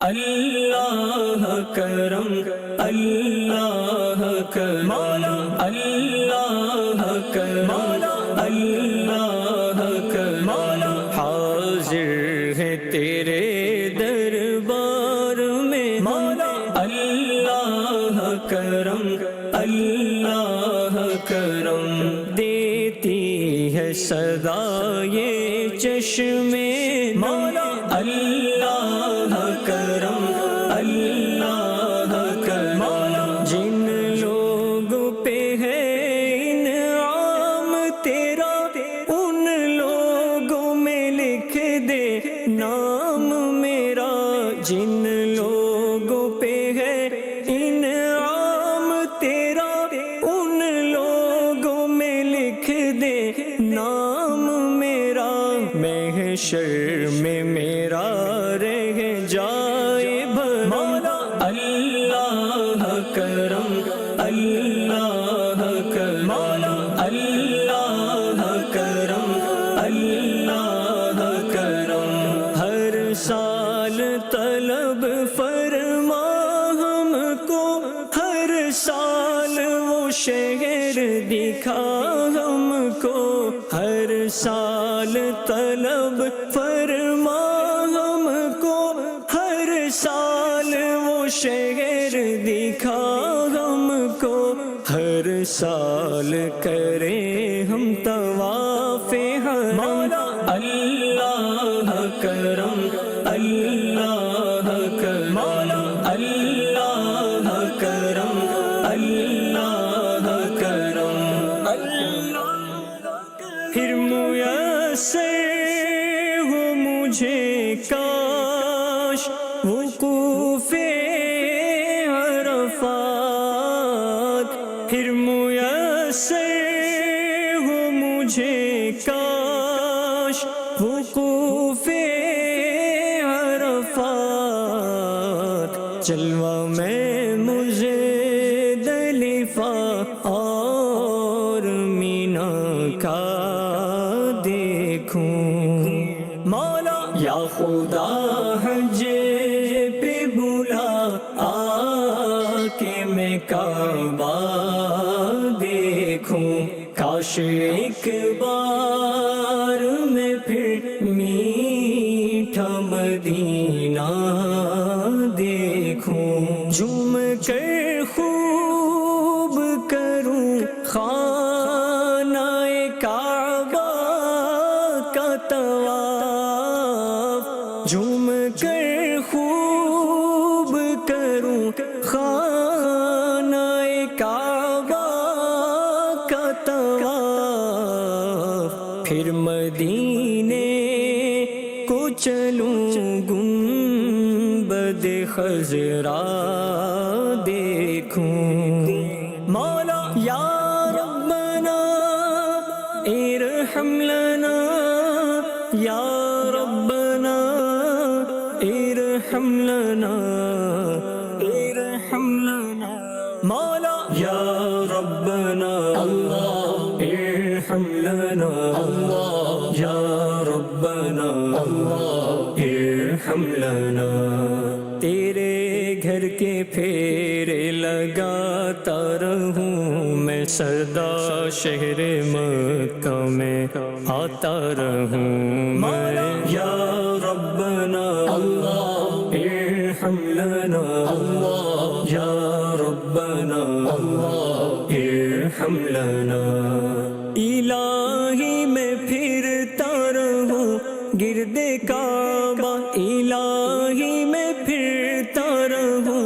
اللہ کرم اللہ کرم اللہ کرم اللہ کرم حاضر ہے تیرے دربار میں اللہ کرم اللہ کرم دیتی ہے صدا یہ چشمے اللہ کرم اللہ کرم جن لوگوں پہ ہے انعام تیرا ان لوگوں میں لکھ دے نام میرا جن لوگوں پہ ہے انعام تیرا ان لوگوں میں لکھ دے نام میرا محشر میں میرا رہ جائے بھرم اللہ کرم اللہ کرم اللہ کرم اللہ کرم ہر سال طلب فرما ہم کو ہر سال وہ شہر دکھا ہم کو ہر سال طلب فرما ہم کو ہر سال وہ شہر دکھا ہم کو ہر سال کریں ہم طواف حرم اللہ کرم اللہ کرم اللہ کرم اللہ کرم پھر میسر ہو مجھے کاش وقوف عرفات پھر میسر ہو مجھے کاش وقوف عرفات جلوہ میں مجھے دلیفہ اور مینا کا دیکھوں مولا یا خدا حج پہ بلا آ کے میں کعبہ دیکھوں کاش ایک بار میں پھر میٹھا مدینہ دیکھوں جھوم کر خوب کروں خانہ کعبہ کا طواف جھوم کر خوب کروں خانہ کعبہ کا طواف پھر مدینے کو چلوں گنبد خضرا دیکھوں مولا یا ربنا ارحم لنا یا ربنا ارحم لنا ارحم لنا مولا یا ربنا اللہ ارحم لنا اللہ یا ربنا اللہ ارحم لنا تیرے گھر کے پھیرے لگاتا رہوں میں سردا شہر مکہ میں آتا رہوں میں یا ربنا اللہ ارحم لنا اللہ یا ربنا اللہ ارحم لنا الہی میں پھرتا رہوں گرد کعبہ الہی میں پھرتا رہوں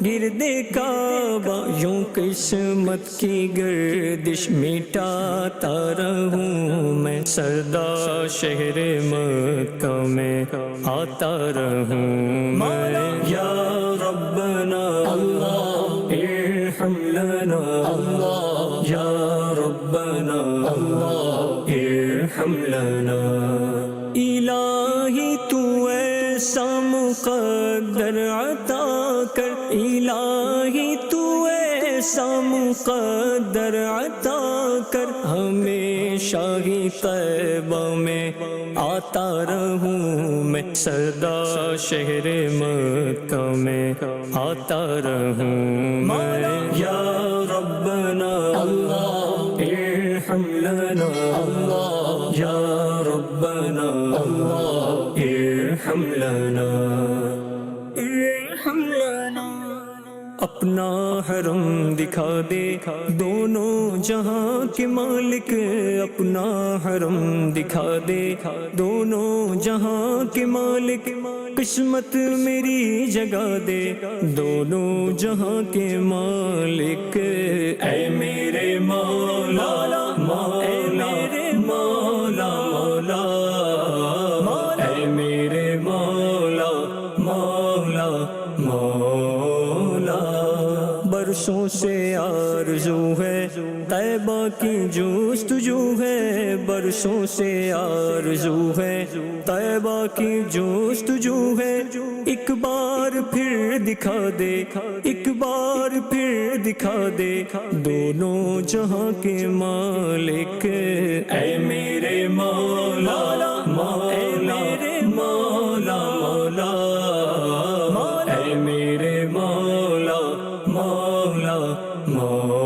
گرد کعبہ یوں قسمت کی گردش مٹاتا رہوں میں سردا شہر مکہ میں آتا رہوں میں یا ربنا اللہ ارحم لنا اللہ یا ربنا اللہ ارحم لنا الہی تو ایسا مقدر عطا کر الہی تو ایسا مقدر عطا کر، ہمیشہ ہی طیبہ میں آتا رہوں میں، سدا شہر مکہ میں آتا رہوں میں۔ یا ربنا اللہ ارحم لنا اللہ، یا ربنا اللہ ارحم لنا ارحم لنا۔ اپنا حرم دکھا دے دونوں جہاں کے مالک، اپنا حرم دکھا دے دونوں جہاں کے مالک، قسمت میری جگا دے دونوں جہاں کے مالک۔ اے میرے مولا مولا مولا مولا، اے میرے مولا مولا مولا۔ برسوں سے آرزو ہے طیبہ کی جستجو ہے، برسوں سے آرزو ہے طیبہ کی جستجو ہے، ایک بار پھر دکھا دے ایک بار پھر دکھا دے دونوں جہاں کے مالک۔ اے میرے مولا مولا مولا مولا، اے میرے مولا مولا مولا۔